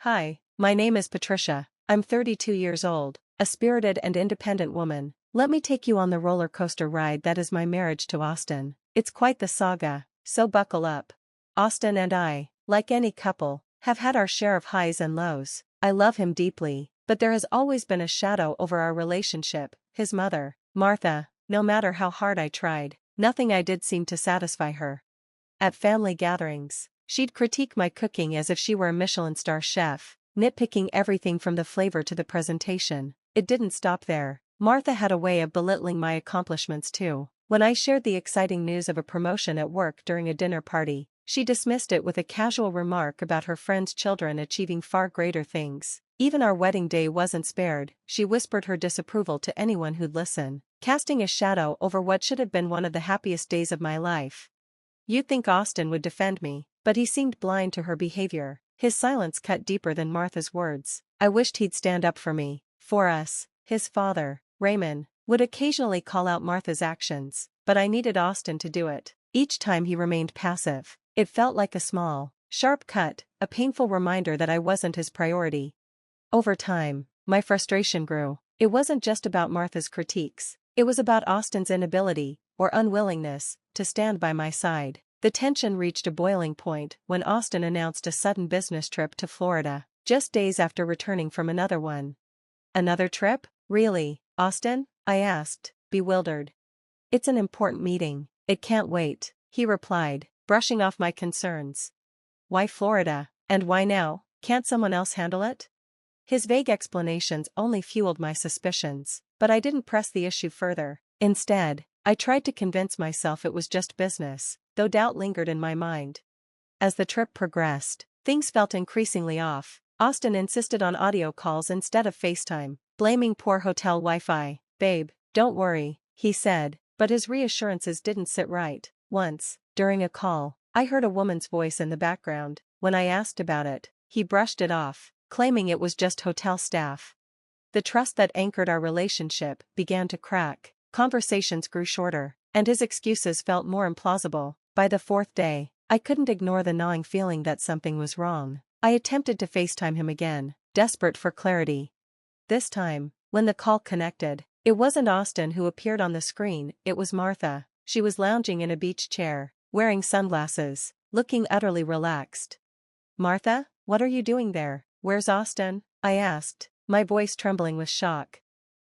Hi, my name is Patricia. I'm 32 years old, a spirited and independent woman. Let me take you on the roller coaster ride that is my marriage to Austin. It's quite the saga, so buckle up. Austin and I, like any couple, have had our share of highs and lows. I love him deeply, but there has always been a shadow over our relationship. His mother, Martha, no matter how hard I tried, nothing I did seemed to satisfy her. At family gatherings, she'd critique my cooking as if she were a Michelin star chef, nitpicking everything from the flavor to the presentation. It didn't stop there. Martha had a way of belittling my accomplishments too. When I shared the exciting news of a promotion at work during a dinner party, she dismissed it with a casual remark about her friends' children achieving far greater things. Even our wedding day wasn't spared. She whispered her disapproval to anyone who'd listen, casting a shadow over what should have been one of the happiest days of my life. You'd think Austin would defend me, but he seemed blind to her behavior. His silence cut deeper than Martha's words. I wished he'd stand up for me. For us, his father, Raymond, would occasionally call out Martha's actions, but I needed Austin to do it. Each time he remained passive. It felt like a small, sharp cut, a painful reminder that I wasn't his priority. Over time, my frustration grew. It wasn't just about Martha's critiques. It was about Austin's inability, or unwillingness, to stand by my side. The tension reached a boiling point when Austin announced a sudden business trip to Florida, just days after returning from another one. Another trip? Really, Austin? I asked, bewildered. It's an important meeting. It can't wait, he replied, brushing off my concerns. Why Florida? And why now? Can't someone else handle it? His vague explanations only fueled my suspicions, but I didn't press the issue further. Instead, I tried to convince myself it was just business, though doubt lingered in my mind. As the trip progressed, things felt increasingly off. Austin insisted on audio calls instead of FaceTime, blaming poor hotel Wi-Fi. Babe, don't worry, he said, but his reassurances didn't sit right. Once, during a call, I heard a woman's voice in the background. When I asked about it, he brushed it off, claiming it was just hotel staff. The trust that anchored our relationship began to crack. Conversations grew shorter, and his excuses felt more implausible. By the fourth day, I couldn't ignore the gnawing feeling that something was wrong. I attempted to FaceTime him again, desperate for clarity. This time, when the call connected, it wasn't Austin who appeared on the screen, it was Martha. She was lounging in a beach chair, wearing sunglasses, looking utterly relaxed. Martha, what are you doing there? Where's Austin? I asked, my voice trembling with shock.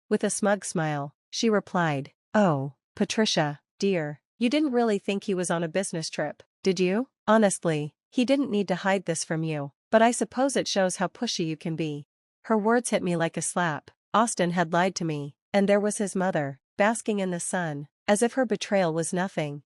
With a smug smile, she replied, Oh, Patricia, dear, you didn't really think he was on a business trip, did you? Honestly, he didn't need to hide this from you, but I suppose it shows how pushy you can be. Her words hit me like a slap. Austin had lied to me, and there was his mother, basking in the sun, as if her betrayal was nothing.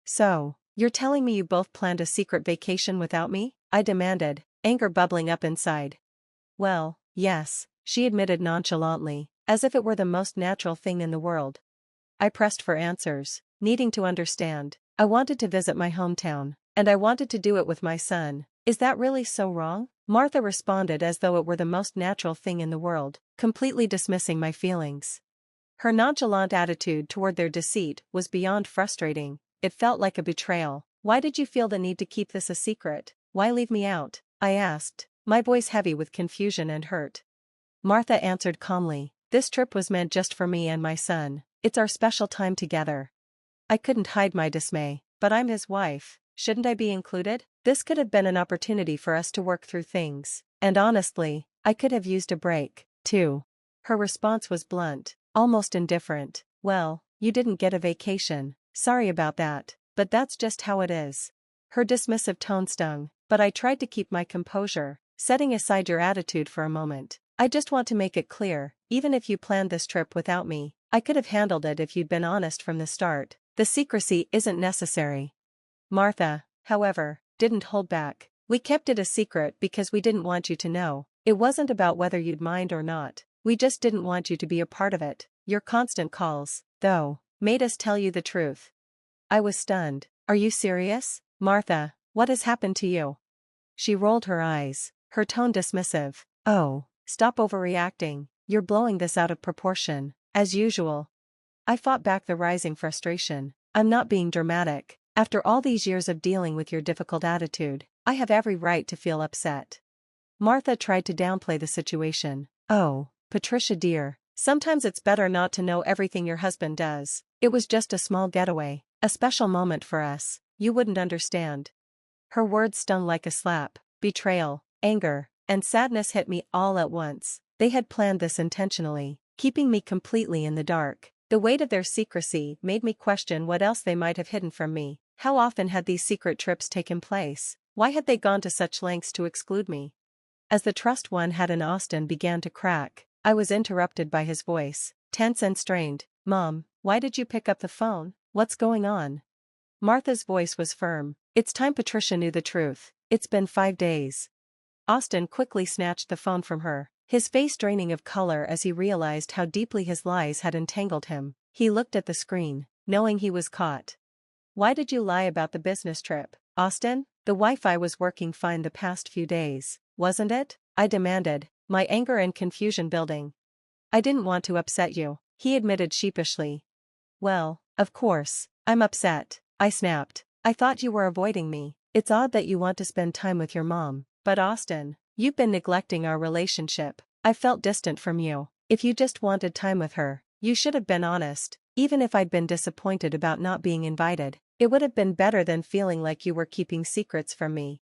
So, you're telling me you both planned a secret vacation without me? I demanded, anger bubbling up inside. Well, yes, she admitted nonchalantly, as if it were the most natural thing in the world. I pressed for answers, needing to understand. I wanted to visit my hometown, and I wanted to do it with my son. Is that really so wrong? Martha responded as though it were the most natural thing in the world, completely dismissing my feelings. Her nonchalant attitude toward their deceit was beyond frustrating. It felt like a betrayal. Why did you feel the need to keep this a secret? Why leave me out? I asked, my voice heavy with confusion and hurt. Martha answered calmly, this trip was meant just for me and my son. It's our special time together. I couldn't hide my dismay. But I'm his wife, shouldn't I be included? This could have been an opportunity for us to work through things. And honestly, I could have used a break, too. Her response was blunt, almost indifferent. Well, you didn't get a vacation. Sorry about that, but that's just how it is. Her dismissive tone stung, but I tried to keep my composure, setting aside your attitude for a moment. I just want to make it clear, even if you planned this trip without me, I could have handled it if you'd been honest from the start. The secrecy isn't necessary. Martha, however, didn't hold back. We kept it a secret because we didn't want you to know. It wasn't about whether you'd mind or not. We just didn't want you to be a part of it. Your constant calls, though, made us tell you the truth. I was stunned. Are you serious? Martha, what has happened to you? She rolled her eyes, her tone dismissive. Oh, stop overreacting. You're blowing this out of proportion, as usual. I fought back the rising frustration. I'm not being dramatic. After all these years of dealing with your difficult attitude, I have every right to feel upset. Martha tried to downplay the situation. Oh, Patricia dear, sometimes it's better not to know everything your husband does. It was just a small getaway, a special moment for us. You wouldn't understand. Her words stung like a slap. Betrayal, anger, and sadness hit me all at once. They had planned this intentionally, keeping me completely in the dark. The weight of their secrecy made me question what else they might have hidden from me. How often had these secret trips taken place? Why had they gone to such lengths to exclude me? As the trust one had in Austin began to crack, I was interrupted by his voice, tense and strained. Mom, why did you pick up the phone? What's going on? Martha's voice was firm. It's time Patricia knew the truth. It's been 5 days. Austin quickly snatched the phone from her, his face draining of color as he realized how deeply his lies had entangled him. He looked at the screen, knowing he was caught. Why did you lie about the business trip, Austin? The Wi-Fi was working fine the past few days, wasn't it? I demanded, my anger and confusion building. I didn't want to upset you, he admitted sheepishly. Well, of course, I'm upset, I snapped. I thought you were avoiding me. It's odd that you want to spend time with your mom, but Austin, you've been neglecting our relationship. I felt distant from you. If you just wanted time with her, you should have been honest. Even if I'd been disappointed about not being invited, it would have been better than feeling like you were keeping secrets from me.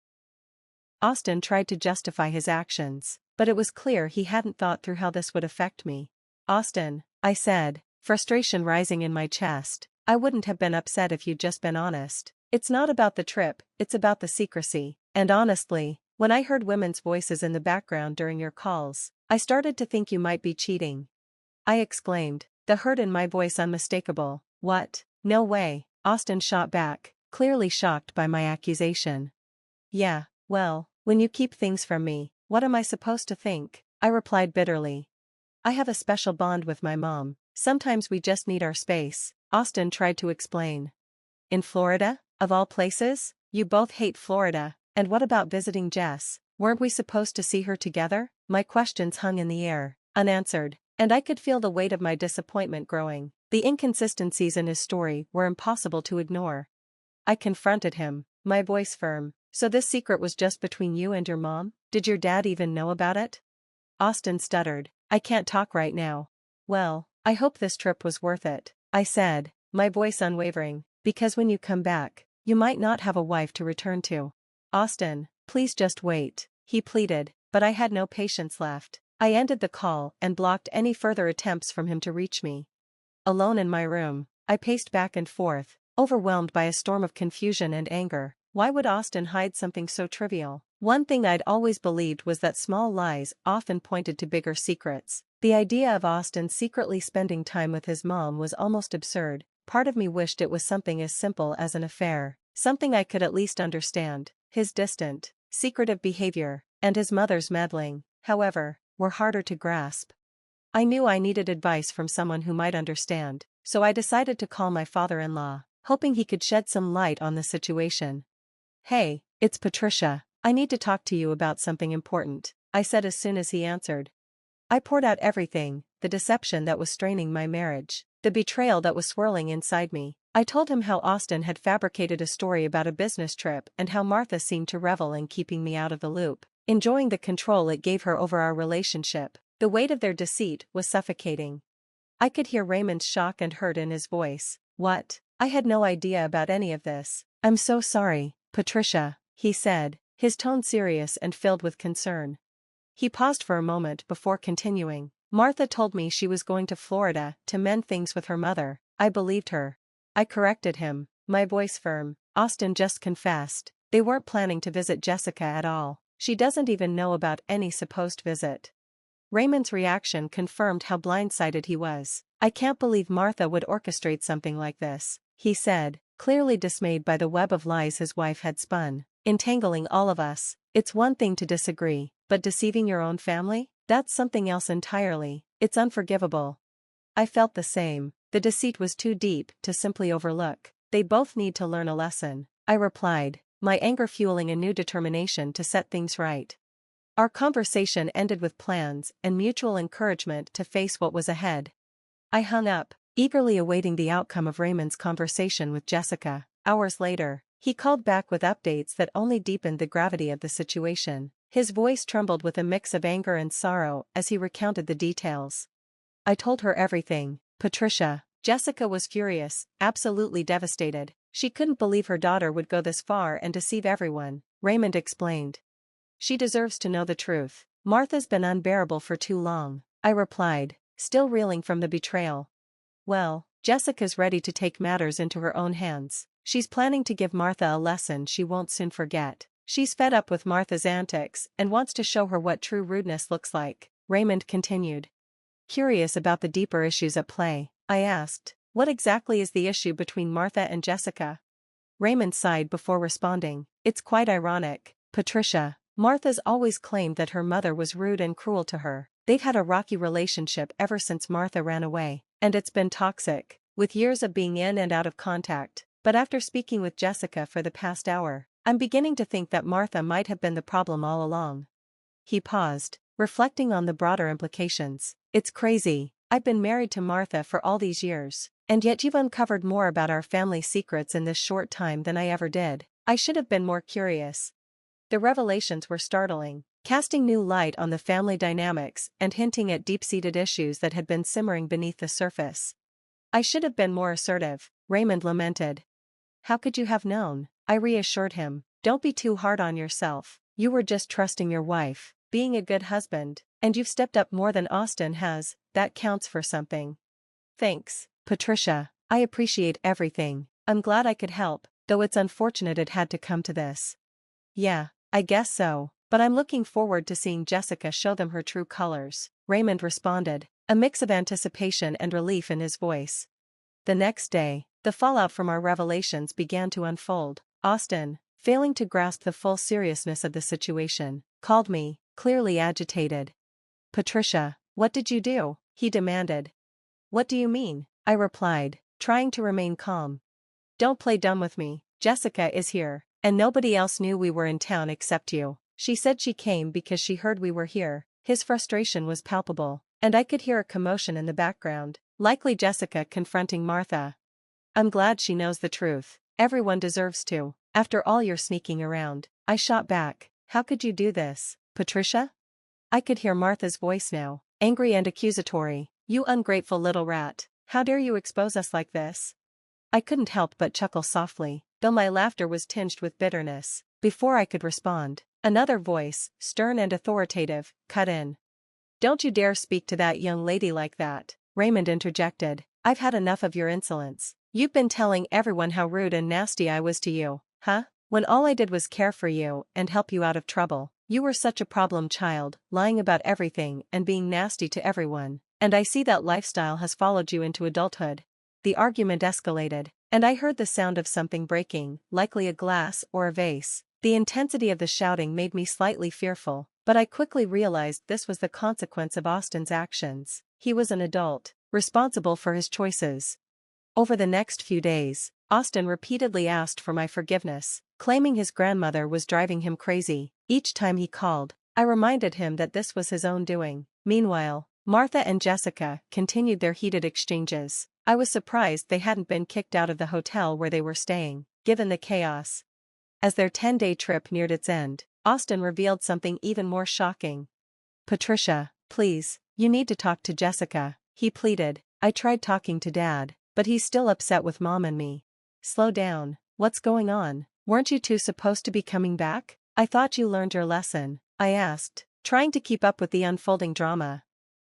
Austin tried to justify his actions, but it was clear he hadn't thought through how this would affect me. Austin, I said, frustration rising in my chest, I wouldn't have been upset if you'd just been honest. It's not about the trip, it's about the secrecy. And honestly, when I heard women's voices in the background during your calls, I started to think you might be cheating. I exclaimed, the hurt in my voice unmistakable. What? No way, Austin shot back, clearly shocked by my accusation. Yeah, well, when you keep things from me, what am I supposed to think? I replied bitterly. I have a special bond with my mom. Sometimes we just need our space, Austin tried to explain. In Florida? Of all places? You both hate Florida, and what about visiting Jess? Weren't we supposed to see her together? My questions hung in the air, unanswered, and I could feel the weight of my disappointment growing. The inconsistencies in his story were impossible to ignore. I confronted him, my voice firm. So this secret was just between you and your mom? Did your dad even know about it? Austin stuttered, I can't talk right now. Well, I hope this trip was worth it, I said, my voice unwavering, because when you come back, you might not have a wife to return to. Austin, please just wait, he pleaded, but I had no patience left. I ended the call and blocked any further attempts from him to reach me. Alone in my room, I paced back and forth, overwhelmed by a storm of confusion and anger. Why would Austin hide something so trivial? One thing I'd always believed was that small lies often pointed to bigger secrets. The idea of Austin secretly spending time with his mom was almost absurd. Part of me wished it was something as simple as an affair, something I could at least understand. His distant, secretive behavior, and his mother's meddling, however, were harder to grasp. I knew I needed advice from someone who might understand, so I decided to call my father-in-law, hoping he could shed some light on the situation. Hey, it's Patricia. I need to talk to you about something important, I said as soon as he answered. I poured out everything, the deception that was straining my marriage, the betrayal that was swirling inside me. I told him how Austin had fabricated a story about a business trip and how Martha seemed to revel in keeping me out of the loop, enjoying the control it gave her over our relationship. The weight of their deceit was suffocating. I could hear Raymond's shock and hurt in his voice. What? I had no idea about any of this. I'm so sorry, Patricia, he said, his tone serious and filled with concern. He paused for a moment before continuing. Martha told me she was going to Florida to mend things with her mother. I believed her. I corrected him, my voice firm. Austin just confessed. They weren't planning to visit Jessica at all. She doesn't even know about any supposed visit. Raymond's reaction confirmed how blindsided he was. I can't believe Martha would orchestrate something like this, he said, clearly dismayed by the web of lies his wife had spun, entangling all of us. It's one thing to disagree, but deceiving your own family? That's something else entirely. It's unforgivable. I felt the same. The deceit was too deep to simply overlook. They both need to learn a lesson, I replied, my anger fueling a new determination to set things right. Our conversation ended with plans and mutual encouragement to face what was ahead. I hung up, eagerly awaiting the outcome of Raymond's conversation with Jessica. Hours later, he called back with updates that only deepened the gravity of the situation. His voice trembled with a mix of anger and sorrow as he recounted the details. I told her everything, Patricia. Jessica was furious, absolutely devastated. She couldn't believe her daughter would go this far and deceive everyone, Raymond explained. She deserves to know the truth. Martha's been unbearable for too long, I replied, still reeling from the betrayal. Well, Jessica's ready to take matters into her own hands. She's planning to give Martha a lesson she won't soon forget. She's fed up with Martha's antics and wants to show her what true rudeness looks like, Raymond continued. Curious about the deeper issues at play, I asked, what exactly is the issue between Martha and Jessica? Raymond sighed before responding, it's quite ironic, Patricia. Martha's always claimed that her mother was rude and cruel to her. They've had a rocky relationship ever since Martha ran away, and it's been toxic, with years of being in and out of contact. But after speaking with Jessica for the past hour, I'm beginning to think that Martha might have been the problem all along. He paused, reflecting on the broader implications. It's crazy. I've been married to Martha for all these years, and yet you've uncovered more about our family secrets in this short time than I ever did. I should have been more curious. The revelations were startling, casting new light on the family dynamics and hinting at deep-seated issues that had been simmering beneath the surface. I should have been more assertive, Raymond lamented. How could you have known? I reassured him. Don't be too hard on yourself. You were just trusting your wife, being a good husband, and you've stepped up more than Austin has. That counts for something. Thanks, Patricia. I appreciate everything. I'm glad I could help, though it's unfortunate it had to come to this. Yeah, I guess so, but I'm looking forward to seeing Jessica show them her true colors, Raymond responded, a mix of anticipation and relief in his voice. The next day, the fallout from our revelations began to unfold. Austin, failing to grasp the full seriousness of the situation, called me, clearly agitated. Patricia, what did you do? He demanded. What do you mean? I replied, trying to remain calm. Don't play dumb with me. Jessica is here, and nobody else knew we were in town except you. She said she came because she heard we were here. His frustration was palpable, and I could hear a commotion in the background, likely Jessica confronting Martha. I'm glad she knows the truth. Everyone deserves to. After all your sneaking around, I shot back. How could you do this, Patricia? I could hear Martha's voice now, angry and accusatory. You ungrateful little rat. How dare you expose us like this? I couldn't help but chuckle softly, though my laughter was tinged with bitterness. Before I could respond, another voice, stern and authoritative, cut in. Don't you dare speak to that young lady like that, Raymond interjected. I've had enough of your insolence. You've been telling everyone how rude and nasty I was to you, huh? When all I did was care for you and help you out of trouble. You were such a problem child, lying about everything and being nasty to everyone, and I see that lifestyle has followed you into adulthood. The argument escalated, and I heard the sound of something breaking, likely a glass or a vase. The intensity of the shouting made me slightly fearful, but I quickly realized this was the consequence of Austin's actions. He was an adult, responsible for his choices. Over the next few days, Austin repeatedly asked for my forgiveness, claiming his grandmother was driving him crazy. Each time he called, I reminded him that this was his own doing. Meanwhile, Martha and Jessica continued their heated exchanges. I was surprised they hadn't been kicked out of the hotel where they were staying, given the chaos. As their 10-day trip neared its end, Austin revealed something even more shocking. Patricia, please, you need to talk to Jessica, he pleaded. I tried talking to Dad, but he's still upset with Mom and me. Slow down, what's going on? Weren't you two supposed to be coming back? I thought you learned your lesson, I asked, trying to keep up with the unfolding drama.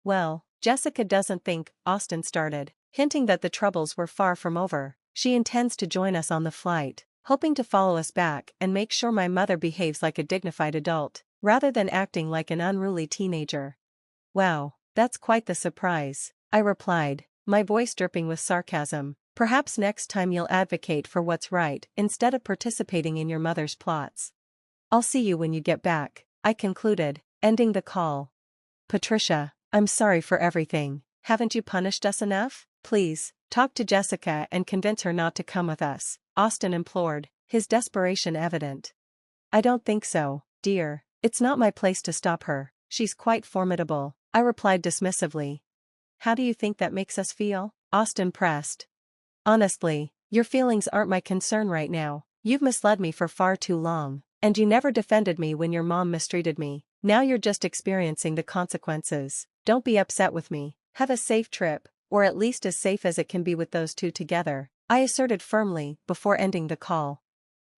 Well, Jessica doesn't think, Austin started, hinting that the troubles were far from over. She intends to join us on the flight, hoping to follow us back and make sure my mother behaves like a dignified adult, rather than acting like an unruly teenager. Wow, that's quite the surprise, I replied, my voice dripping with sarcasm. Perhaps next time you'll advocate for what's right instead of participating in your mother's plots. I'll see you when you get back, I concluded, ending the call. Patricia, I'm sorry for everything. Haven't you punished us enough? Please, talk to Jessica and convince her not to come with us, Austin implored, his desperation evident. I don't think so, dear. It's not my place to stop her. She's quite formidable, I replied dismissively. How do you think that makes us feel? Austin pressed. Honestly, your feelings aren't my concern right now. You've misled me for far too long, And you never defended me when your mom mistreated me. Now you're just experiencing the consequences. Don't be upset with me. Have a safe trip, or at least as safe as it can be with those two together, I asserted firmly before ending the call.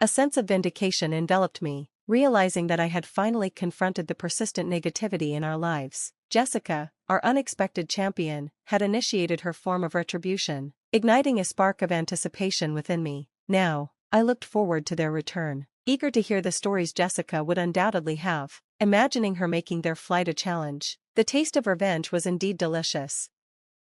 A sense of vindication enveloped me, realizing that I had finally confronted the persistent negativity in our lives. Jessica, our unexpected champion, had initiated her form of retribution, igniting a spark of anticipation within me. Now, I looked forward to their return, eager to hear the stories Jessica would undoubtedly have, imagining her making their flight a challenge. The taste of revenge was indeed delicious.